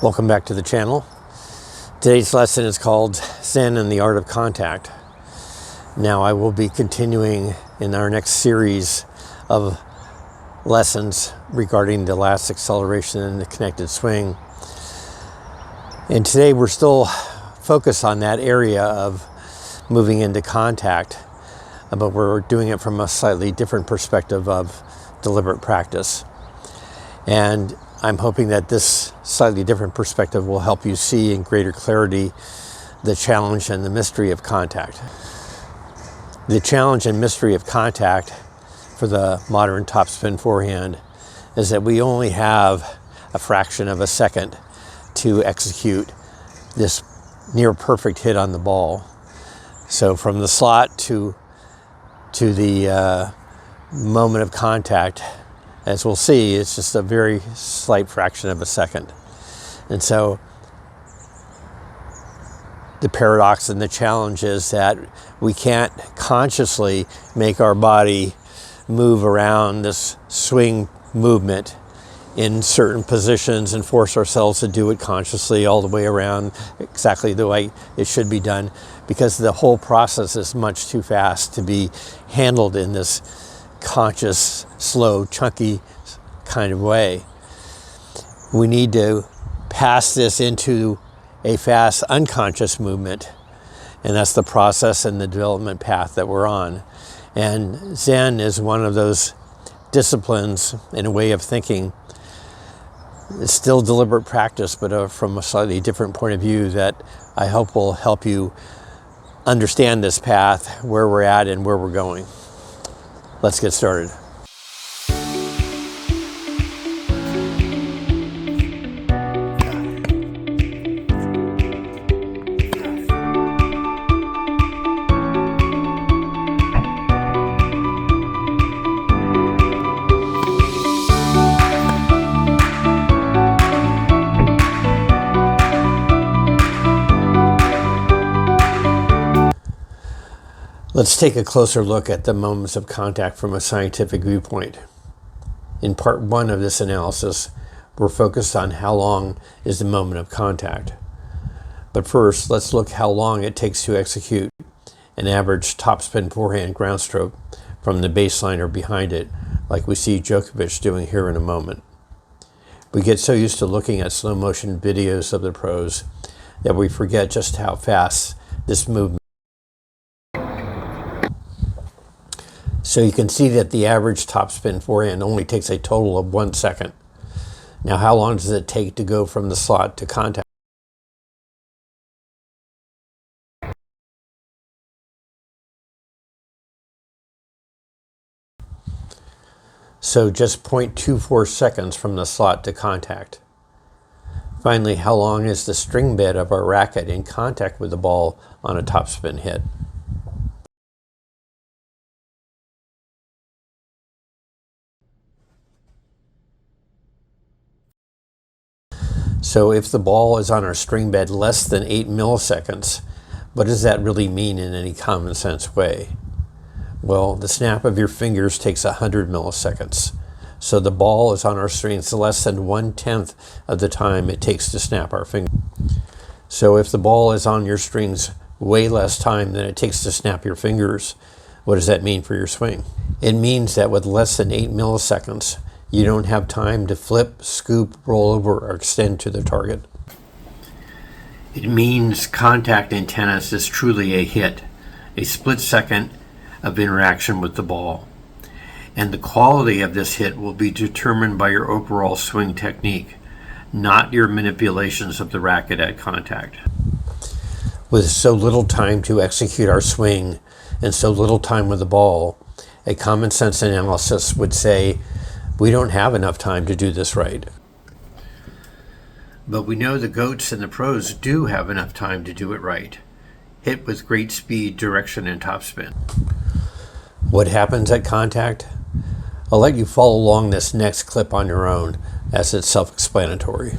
Welcome back to the channel. Today's lesson is called Zen and the Art of Contact. Now I will be continuing in our next series of lessons regarding the last acceleration and the connected swing. And today we're still focused on that area of moving into contact, but we're doing it from a slightly different perspective of deliberate practice. And I'm hoping that this slightly different perspective will help you see in greater clarity the challenge and the mystery of contact. The challenge and mystery of contact for the modern topspin forehand is that we only have a fraction of a second to execute this near perfect hit on the ball. So from the slot to the moment of contact, as we'll see, it's just a very slight fraction of a second. And so the paradox and the challenge is that we can't consciously make our body move around this swing movement in certain positions and force ourselves to do it consciously all the way around exactly the way it should be done, because the whole process is much too fast to be handled in this conscious, slow, chunky kind of way. We need to pass this into a fast, unconscious movement, and that's the process and the development path that we're on. And Zen is one of those disciplines in a way of thinking. It's still deliberate practice, but from a slightly different point of view that I hope will help you understand this path, where we're at and where we're going. Let's get started. Let's take a closer look at the moments of contact from a scientific viewpoint. In part one of this analysis, we're focused on how long is the moment of contact. But first, let's look how long it takes to execute an average topspin forehand ground stroke from the baseline or behind it, like we see Djokovic doing here in a moment. We get so used to looking at slow motion videos of the pros that we forget just how fast this movement. So you can see that the average topspin forehand only takes a total of 1 second. Now, how long does it take to go from the slot to contact? So just 0.24 seconds from the slot to contact. Finally, how long is the string bed of our racket in contact with the ball on a topspin hit? So if the ball is on our string bed less than 8 milliseconds, what does that really mean in any common sense way? Well, the snap of your fingers takes 100 milliseconds. So the ball is on our strings less than 1/10 of the time it takes to snap our fingers. So if the ball is on your strings way less time than it takes to snap your fingers, what does that mean for your swing? It means that with less than 8 milliseconds, you don't have time to flip, scoop, roll over, or extend to the target. It means contact in tennis is truly a hit, a split second of interaction with the ball. And the quality of this hit will be determined by your overall swing technique, not your manipulations of the racket at contact. With so little time to execute our swing and so little time with the ball, a common sense analysis would say, we don't have enough time to do this right. But we know the GOATs and the pros do have enough time to do it right. Hit with great speed, direction, and topspin. What happens at contact? I'll let you follow along this next clip on your own, as it's self-explanatory.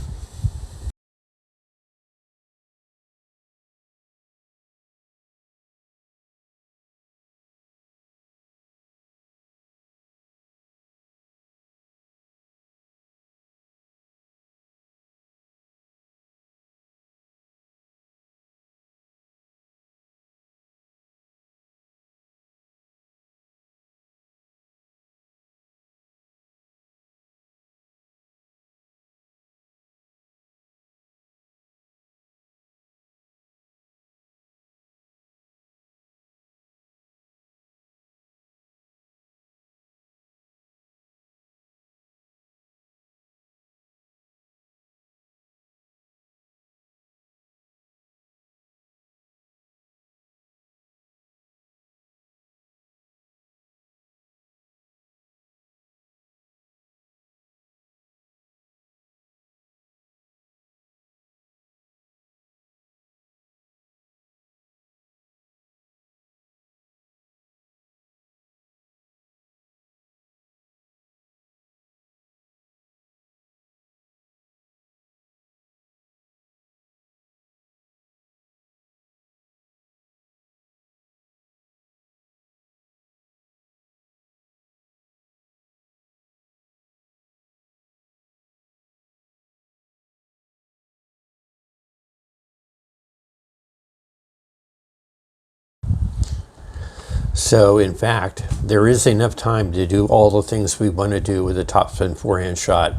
So in fact, there is enough time to do all the things we want to do with a topspin forehand shot,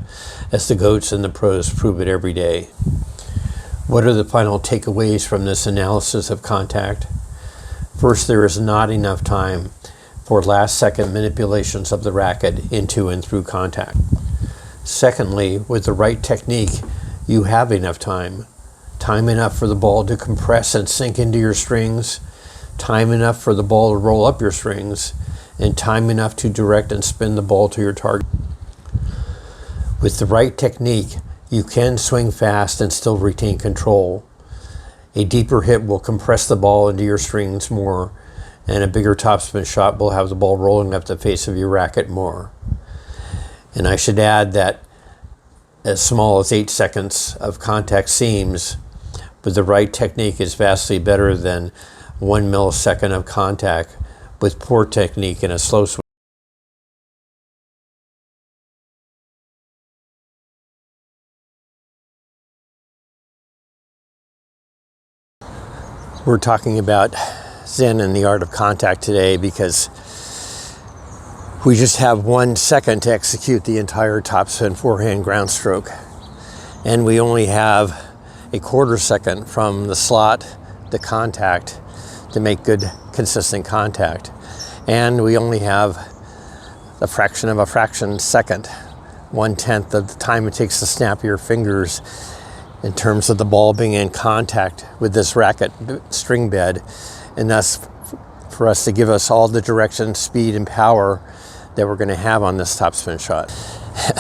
as the GOATs and the pros prove it every day. What are the final takeaways from this analysis of contact? First, there is not enough time for last-second manipulations of the racket into and through contact. Secondly, with the right technique, you have enough time. Time enough for the ball to compress and sink into your strings, time enough for the ball to roll up your strings, and time enough to direct and spin the ball to your target. With the right technique, you can swing fast and still retain control. A deeper hit will compress the ball into your strings more, and a bigger topspin shot will have the ball rolling up the face of your racket more. And I should add that as small as 8 seconds of contact seems, but the right technique is vastly better than 1 millisecond of contact with poor technique in a slow swing. We're talking about Zen and the art of contact today because we just have 1 second to execute the entire topspin forehand ground stroke. And we only have a 1/4 second from the slot to contact to make good, consistent contact. And we only have a fraction of a fraction second, 1/10 of the time it takes to snap your fingers in terms of the ball being in contact with this racket string bed. And thus for us to give us all the direction, speed, and power that we're going to have on this topspin shot.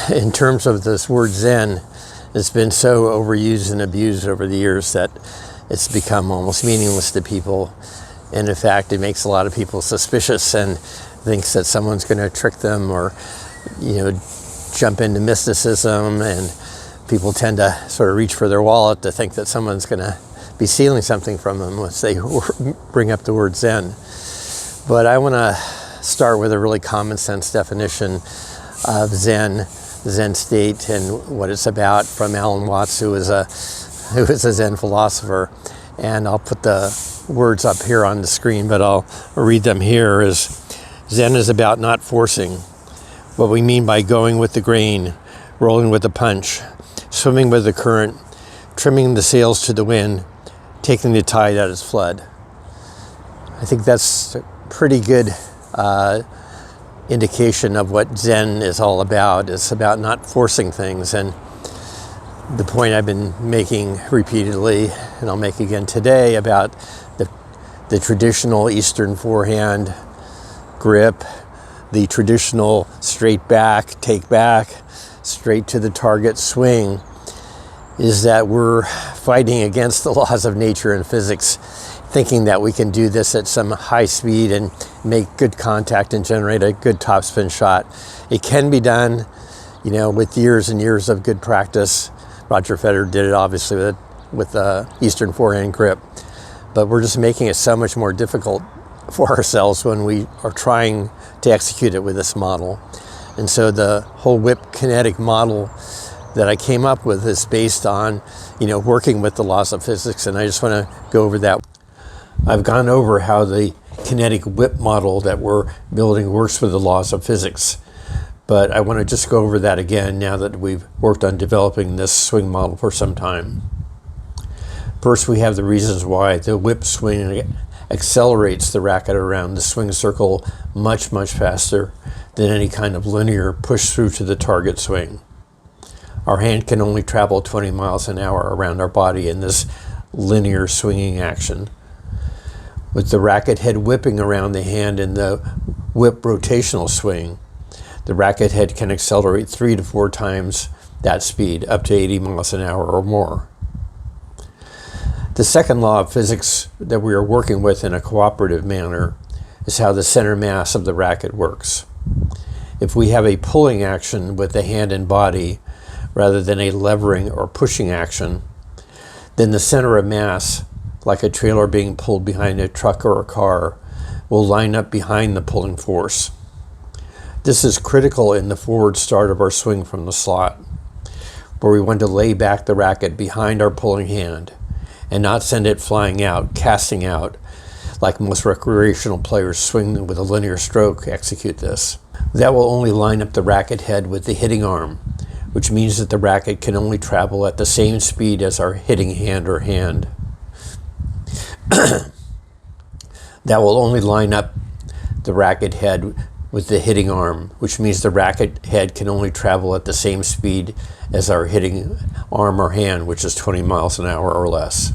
In terms of this word Zen, it's been so overused and abused over the years that it's become almost meaningless to people. And in fact, it makes a lot of people suspicious and thinks that someone's going to trick them or, jump into mysticism. And people tend to sort of reach for their wallet to think that someone's going to be stealing something from them once they bring up the word Zen. But I want to start with a really common sense definition of Zen state, and what it's about from Alan Watts, who is a Zen philosopher. And I'll put the words up here on the screen, but I'll read them here. Is Zen is about not forcing. What we mean by going with the grain, rolling with the punch, swimming with the current, trimming the sails to the wind, taking the tide at its flood. I think that's a pretty good indication of what Zen is all about. It's about not forcing things. And the point I've been making repeatedly, and I'll make again today, about the traditional Eastern forehand grip, the traditional straight back, take back, straight to the target swing, is that we're fighting against the laws of nature and physics, thinking that we can do this at some high speed and make good contact and generate a good topspin shot. It can be done, with years and years of good practice. Roger Federer did it obviously with the Eastern forehand grip, but we're just making it so much more difficult for ourselves when we are trying to execute it with this model. And so the whole whip kinetic model that I came up with is based on, working with the laws of physics, and I just want to go over that. I've gone over how the kinetic whip model that we're building works with the laws of physics, but I want to just go over that again now that we've worked on developing this swing model for some time. First, we have the reasons why the whip swing accelerates the racket around the swing circle much, much faster than any kind of linear push through to the target swing. Our hand can only travel 20 miles an hour around our body in this linear swinging action. With the racket head whipping around the hand in the whip rotational swing, the racket head can accelerate 3 to 4 times that speed, up to 80 miles an hour or more. The second law of physics that we are working with in a cooperative manner is how the center mass of the racket works. If we have a pulling action with the hand and body rather than a levering or pushing action, then the center of mass, like a trailer being pulled behind a truck or a car, will line up behind the pulling force. This is critical in the forward start of our swing from the slot, where we want to lay back the racket behind our pulling hand and not send it flying out, casting out, like most recreational players swing with a linear stroke execute this. That will only line up the racket head with the hitting arm, which means that the racket can only travel at the same speed as our hitting hand or hand. That will only line up the racket head with the hitting arm, which means the racket head can only travel at the same speed as our hitting arm or hand, which is 20 miles an hour or less.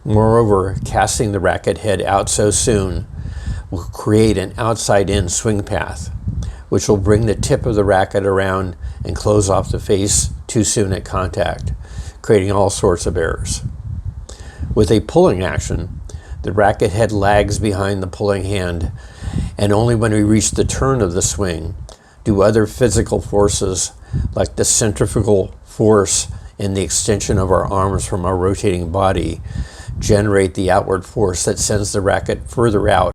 Moreover, casting the racket head out so soon will create an outside-in swing path, which will bring the tip of the racket around and close off the face too soon at contact, creating all sorts of errors. With a pulling action, the racket head lags behind the pulling hand, and only when we reach the turn of the swing do other physical forces like the centrifugal force and the extension of our arms from our rotating body generate the outward force that sends the racket further out.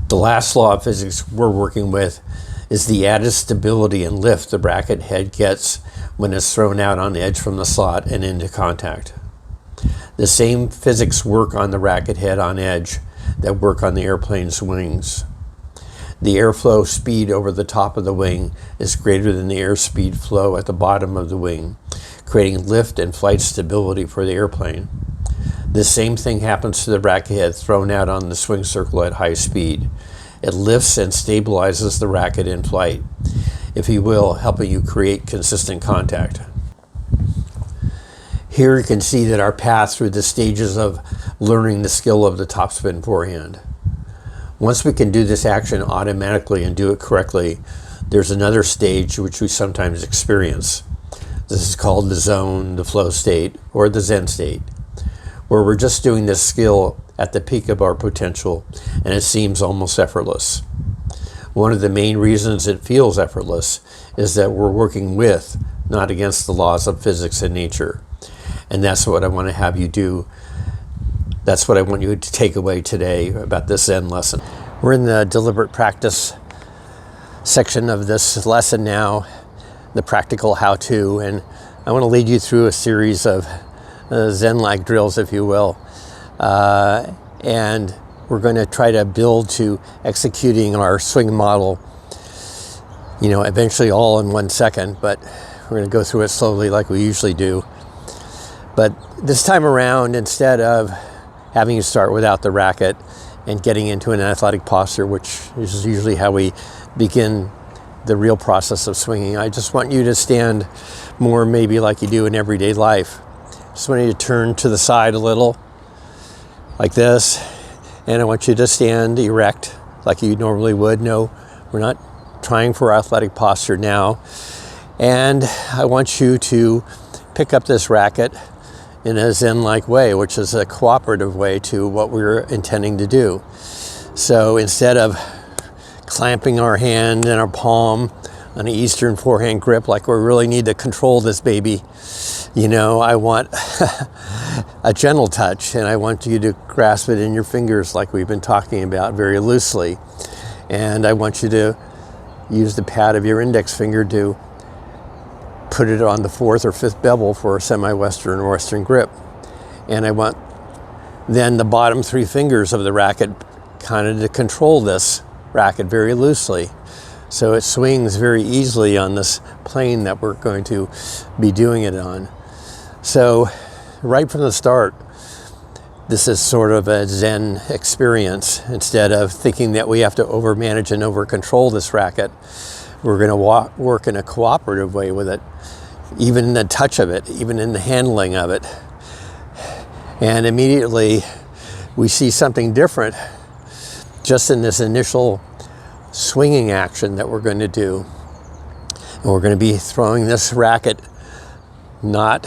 The last law of physics we're working with is the added stability and lift the racket head gets when it's thrown out on the edge from the slot and into contact. The same physics work on the racket head on edge that work on the airplane's wings. The airflow speed over the top of the wing is greater than the airspeed flow at the bottom of the wing, creating lift and flight stability for the airplane. The same thing happens to the racket head thrown out on the swing circle at high speed. It lifts and stabilizes the racket in flight, if you will, helping you create consistent contact. Here you can see that our path through the stages of learning the skill of the topspin forehand. Once we can do this action automatically and do it correctly, there's another stage which we sometimes experience. This is called the zone, the flow state, or the Zen state, where we're just doing this skill at the peak of our potential and it seems almost effortless. One of the main reasons it feels effortless is that we're working with, not against the laws of physics and nature. And that's what I want to have you do. That's what I want you to take away today about this Zen lesson. We're in the deliberate practice section of this lesson now, the practical how-to, and I want to lead you through a series of Zen-like drills, if you will. And we're going to try to build to executing our swing model, eventually all in 1 second, but we're going to go through it slowly like we usually do. But this time around, instead of having you start without the racket and getting into an athletic posture, which is usually how we begin the real process of swinging, I just want you to stand more maybe like you do in everyday life. Just want you to turn to the side a little, like this, and I want you to stand erect like you normally would. No, we're not trying for athletic posture now. And I want you to pick up this racket in a Zen-like way, which is a cooperative way to what we're intending to do. So instead of clamping our hand and our palm on an Eastern forehand grip like we really need to control this baby, I want a gentle touch, and I want you to grasp it in your fingers like we've been talking about, very loosely. And I want you to use the pad of your index finger to put it on the 4th or 5th bevel for a semi-Western or Western grip. And I want then the bottom 3 fingers of the racket kind of to control this racket very loosely, so it swings very easily on this plane that we're going to be doing it on. So right from the start, this is sort of a Zen experience. Instead of thinking that we have to overmanage and over-control this racket, we're going to work in a cooperative way with it, even in the touch of it, even in the handling of it. And immediately we see something different just in this initial swinging action that we're going to do. And we're going to be throwing this racket not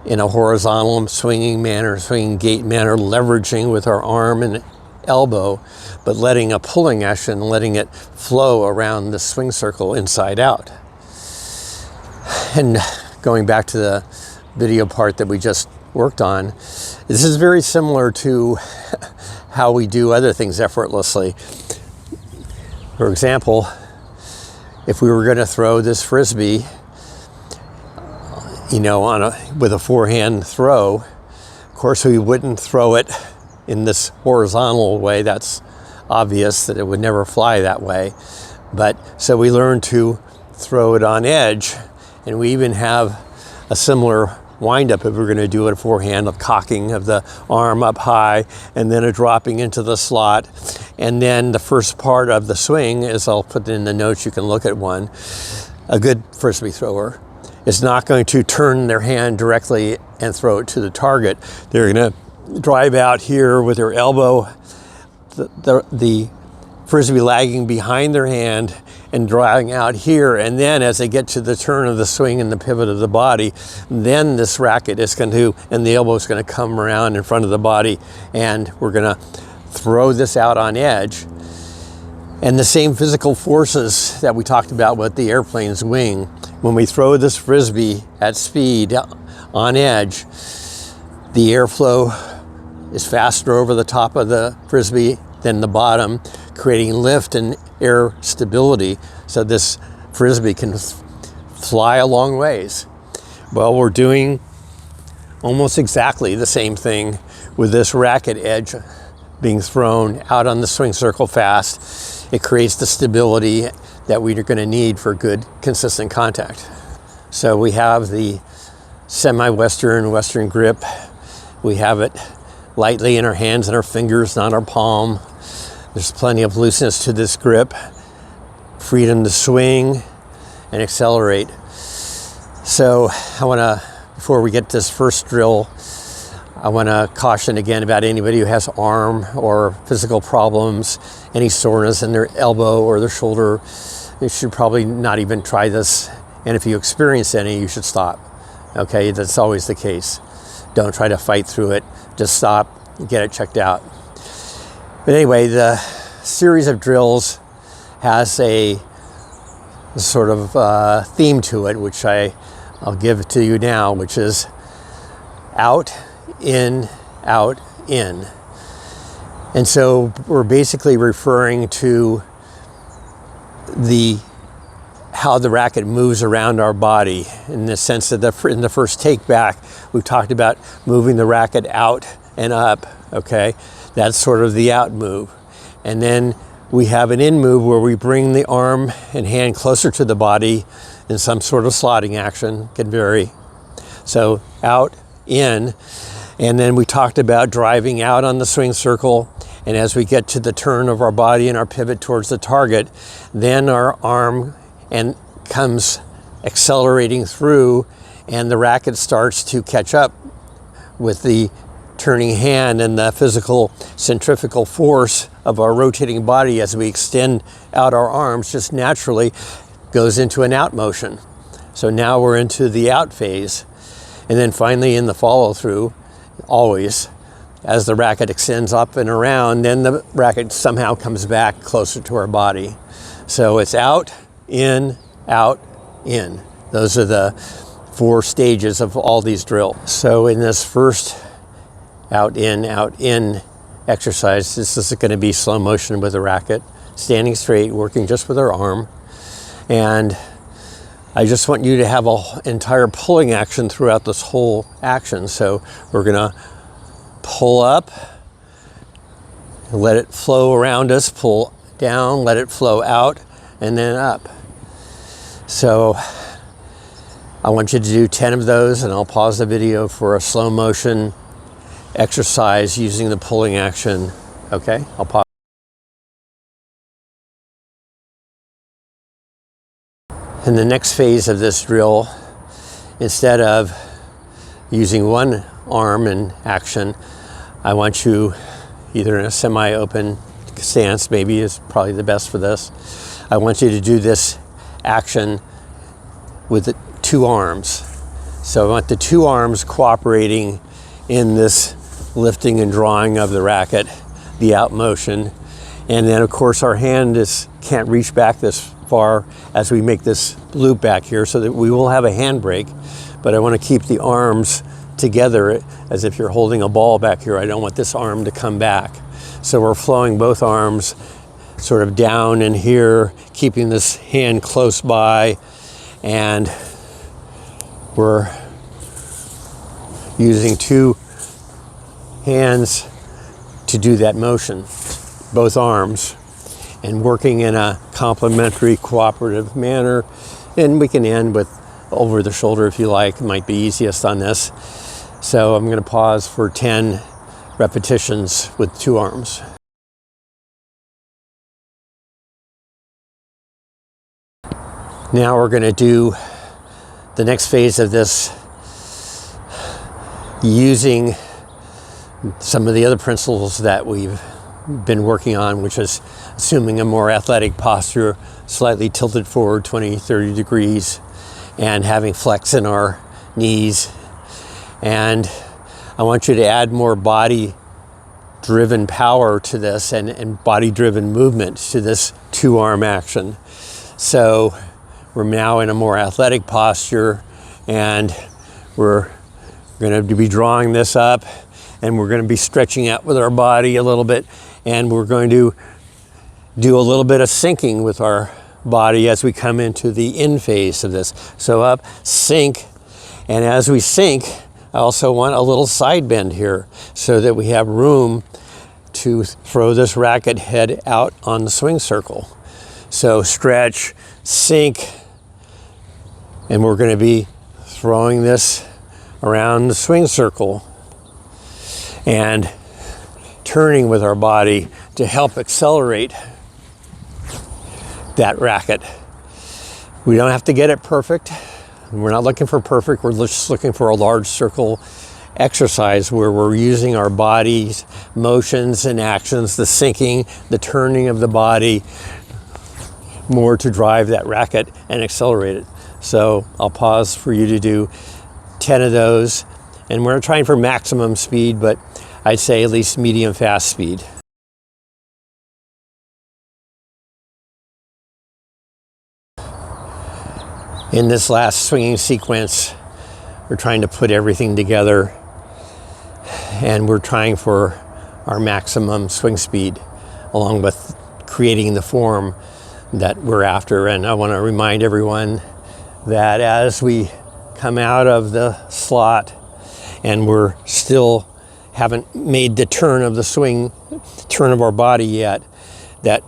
in a horizontal swinging manner, swinging gait manner, leveraging with our arm and elbow, but letting a pulling action, letting it flow around the swing circle inside out. And going back to the video part that we just worked on, this is very similar to how we do other things effortlessly. For example, if we were going to throw this frisbee, with a forehand throw, of course we wouldn't throw it in this horizontal way. That's obvious that it would never fly that way. But so we learned to throw it on edge, and we even have a similar wind-up if we're going to do a forehand, of cocking of the arm up high and then a dropping into the slot. And then the first part of the swing, as I'll put in the notes, you can look at one, a good frisbee thrower is not going to turn their hand directly and throw it to the target. They're going to drive out here with their elbow, the frisbee lagging behind their hand and driving out here. And then as they get to the turn of the swing and the pivot of the body, then this racket is going to, and the elbow is going to come around in front of the body, and we're going to throw this out on edge. And the same physical forces that we talked about with the airplane's wing, when we throw this frisbee at speed on edge, the airflow is faster over the top of the frisbee than the bottom, creating lift and air stability, so this frisbee can fly a long ways. Well, we're doing almost exactly the same thing with this racket edge being thrown out on the swing circle fast. It creates the stability that we're going to need for good, consistent contact. So we have the Western grip. We have it lightly in our hands and our fingers, not our palm. There's plenty of looseness to this grip, freedom to swing and accelerate. So I want to, before we get this first drill, I want to caution again about anybody who has arm or physical problems, any soreness in their elbow or their shoulder. You should probably not even try this. And if you experience any, you should stop. Okay, that's always the case. Don't try to fight through it. Just stop and get it checked out. But anyway, the series of drills has a sort of theme to it, which I'll give to you now, which is out, in, out, in. And so we're basically referring to how the racket moves around our body, in the sense that in the first take back, we've talked about moving the racket out and up, okay? That's sort of the out move. And then we have an in move where we bring the arm and hand closer to the body in some sort of slotting action, can vary. So out, in, and then we talked about driving out on the swing circle, and as we get to the turn of our body and our pivot towards the target, then our arm and comes accelerating through, and the racket starts to catch up with the turning hand, and the physical centrifugal force of our rotating body as we extend out our arms just naturally goes into an out motion. So now we're into the out phase. And then finally in the follow through, always, as the racket extends up and around, then the racket somehow comes back closer to our body. So it's out, in, in. Those are the 4 stages of all these drills. So in this first out, in exercise, this is going to be slow motion with the racket, standing straight, working just with our arm. And I just want you to have an entire pulling action throughout this whole action. So we're going to pull up, let it flow around us, pull down, let it flow out, and then up. So I want you to do 10 of those, and I'll pause the video for a slow motion exercise using the pulling action. Okay, I'll pause. In the next phase of this drill, instead of using one arm in action, I want you either in a semi-open stance, maybe is probably the best for this. I want you to do this action with the 2 arms. So I want the 2 arms cooperating in this lifting and drawing of the racket, the out motion. And then of course our hand can't reach back this far as we make this loop back here, so that we will have a handbrake, but I want to keep the arms together as if you're holding a ball back here. I don't want this arm to come back. So we're flowing both arms sort of down in here, keeping this hand close by, and we're using 2 hands to do that motion, both arms, and working in a complementary, cooperative manner. And we can end with over the shoulder if you like. It might be easiest on this. So I'm going to pause for 10 repetitions with 2 arms. Now we're going to do the next phase of this using some of the other principles that we've been working on, which is assuming a more athletic posture, slightly tilted forward 20, 30 degrees, and having flex in our knees. And I want you to add more body-driven power to this and body-driven movement to this 2-arm action. So we're now in a more athletic posture, and we're going to be drawing this up, and we're going to be stretching out with our body a little bit, and we're going to do a little bit of sinking with our body as we come into the in phase of this. So up, sink, and as we sink, I also want a little side bend here so that we have room to throw this racket head out on the swing circle. So stretch, sink, and we're going to be throwing this around the swing circle and turning with our body to help accelerate that racket. We don't have to get it perfect. We're not looking for perfect. We're just looking for a large circle exercise where we're using our body's motions and actions, the sinking, the turning of the body, more to drive that racket and accelerate it. So I'll pause for you to do 10 of those. And we're trying for maximum speed, but I'd say at least medium fast speed. In this last swinging sequence, we're trying to put everything together, and we're trying for our maximum swing speed along with creating the form that we're after. And I want to remind everyone that as we come out of the slot and we're still haven't made the turn of the swing, turn of our body yet, that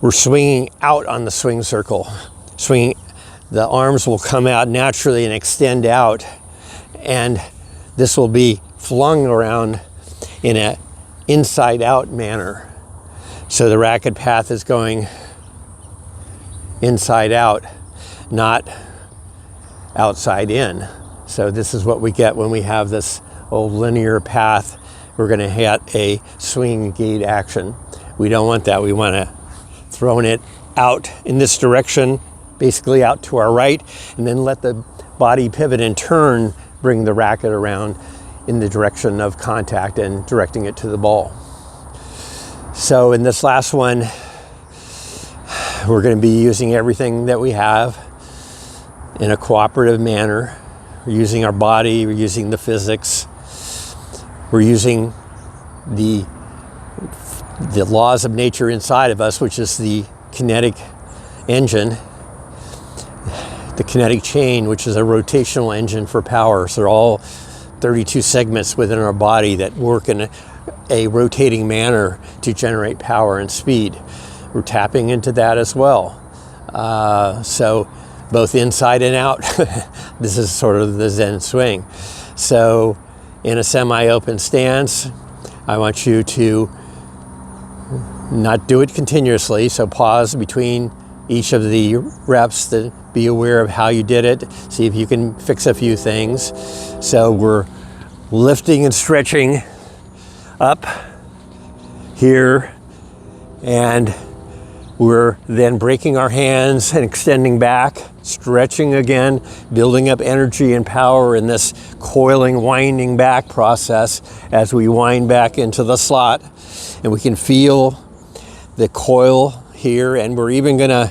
we're swinging out on the swing circle. Swinging, the arms will come out naturally and extend out, and this will be flung around in an inside out manner. So the racket path is going inside out, not outside in. So this is what we get when we have this old linear path. We're going to hit a swing gate action. We don't want that. We want to throw it out in this direction, basically out to our right, and then let the body pivot and turn, bring the racket around in the direction of contact and directing it to the ball. So in this last one, we're going to be using everything that we have in a cooperative manner. We're using our body, we're using the physics, we're using the laws of nature inside of us, which is the kinetic engine, the kinetic chain, which is a rotational engine for power. So they're all 32 segments within our body that work in a rotating manner to generate power and speed. We're tapping into that as well. So both inside and out. This is sort of the Zen swing. So in a semi-open stance, I want you to not do it continuously. So pause between each of the reps to be aware of how you did it. See if you can fix a few things. So we're lifting and stretching up here, and we're then breaking our hands and extending back, stretching again, building up energy and power in this coiling, winding back process as we wind back into the slot. And we can feel the coil here, and we're even gonna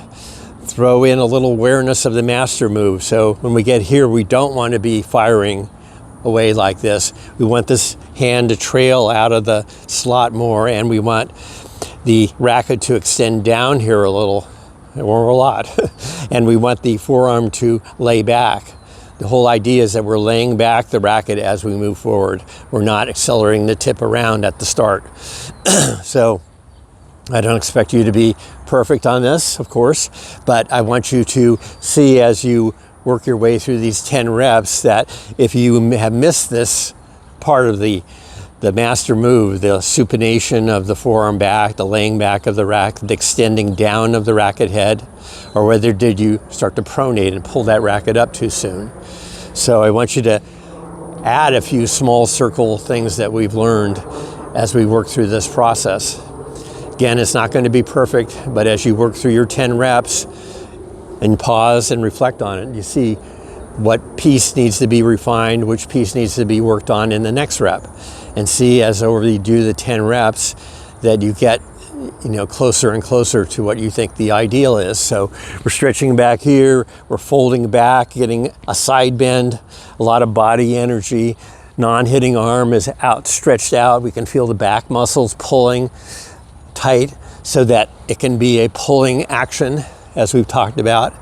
throw in a little awareness of the master move. So when we get here, we don't want to be firing away like this. We want this hand to trail out of the slot more, and we want the racket to extend down here a little, or a lot. And we want the forearm to lay back. The whole idea is that we're laying back the racket as we move forward. We're not accelerating the tip around at the start. So I don't expect you to be perfect on this, of course, but I want you to see as you work your way through these 10 reps that if you have missed this part of the master move, the supination of the forearm back, the laying back of the racket, the extending down of the racket head, or whether did you start to pronate and pull that racket up too soon. So I want you to add a few small circle things that we've learned as we work through this process. Again, it's not going to be perfect, but as you work through your 10 reps and pause and reflect on it, you see what piece needs to be refined, which piece needs to be worked on in the next rep. And see as you do the 10 reps that you get closer and closer to what you think the ideal is. So we're stretching back here, we're folding back, getting a side bend, a lot of body energy. Non-hitting arm is outstretched out. We can feel the back muscles pulling tight so that it can be a pulling action, as we've talked about.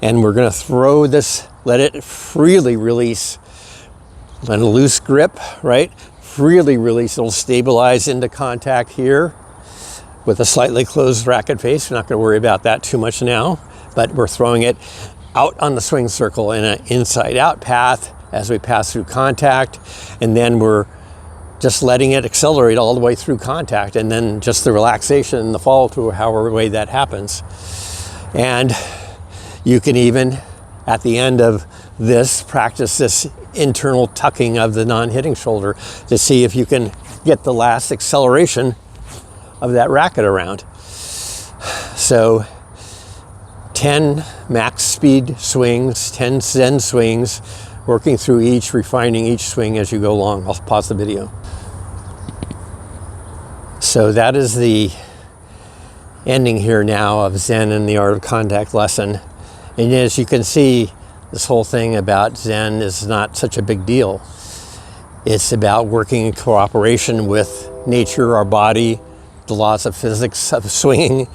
And we're going to throw this, let it freely release. Let a loose grip, right? Freely release. It'll stabilize into contact here with a slightly closed racket face. We're not going to worry about that too much now, but we're throwing it out on the swing circle in an inside out path as we pass through contact, and then we're just letting it accelerate all the way through contact, and then just the relaxation and the follow through, however way that happens. And you can even at the end of this practice this internal tucking of the non-hitting shoulder to see if you can get the last acceleration of that racket around. So 10 max speed swings, 10 Zen swings, working through each, refining each swing as you go along. I'll pause the video. So that is the ending here now of Zen and the Art of Contact lesson. And as you can see, this whole thing about Zen is not such a big deal. It's about working in cooperation with nature, our body, the laws of physics of swinging,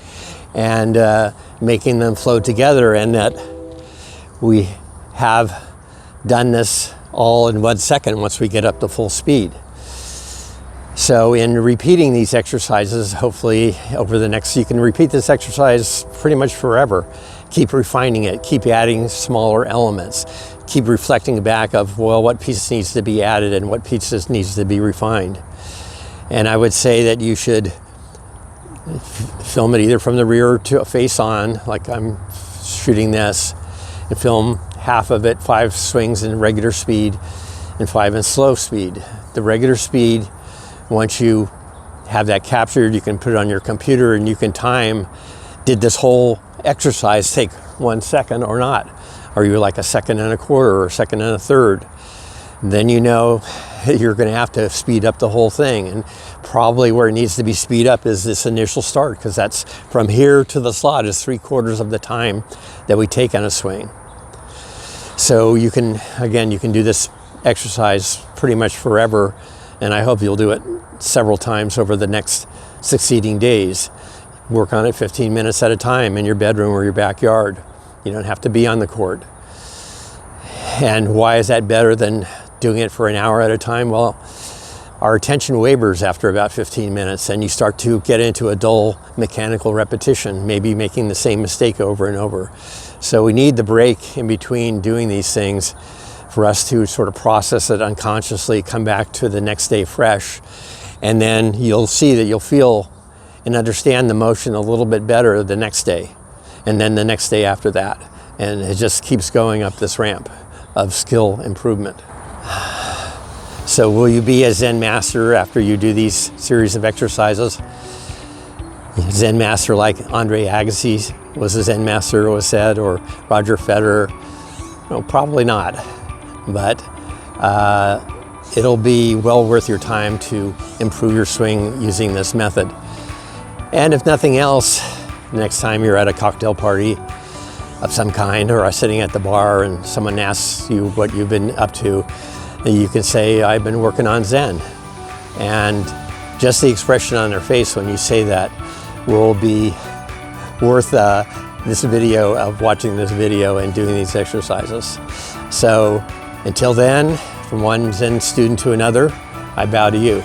and making them flow together, and that we have done this all in 1 second once we get up to full speed. So in repeating these exercises, hopefully over the next, you can repeat this exercise pretty much forever. Keep refining it, keep adding smaller elements, keep reflecting back of, well, what piece needs to be added and what pieces needs to be refined. And I would say that you should film it either from the rear to face on, like I'm shooting this, and film half of it, 5 swings in regular speed and 5 in slow speed. The regular speed, once you have that captured, you can put it on your computer and you can time, did this whole exercise take 1 second or not? Are you like a second and a quarter or a second and a third? Then you know you're going to have to speed up the whole thing, and probably where it needs to be speed up is this initial start, because that's from here to the slot is 3/4 of the time that we take on a swing. So you can, again, you can do this exercise pretty much forever, and I hope you'll do it several times over the next succeeding days. Work on it 15 minutes at a time in your bedroom or your backyard. You don't have to be on the court. And why is that better than doing it for an hour at a time? Well, our attention wavers after about 15 minutes, and you start to get into a dull mechanical repetition, maybe making the same mistake over and over. So we need the break in between doing these things for us to sort of process it unconsciously, come back to the next day fresh, and then you'll see that you'll feel and understand the motion a little bit better the next day, and then the next day after that. And it just keeps going up this ramp of skill improvement. So will you be a Zen master after you do these series of exercises? Zen master like Andre Agassi was a Zen master, it was said, or Roger Federer? No, probably not. But it'll be well worth your time to improve your swing using this method. And if nothing else, next time you're at a cocktail party of some kind, or are sitting at the bar and someone asks you what you've been up to, you can say, I've been working on Zen. And just the expression on their face when you say that will be worth this video, of watching this video and doing these exercises. So until then, from one Zen student to another, I bow to you.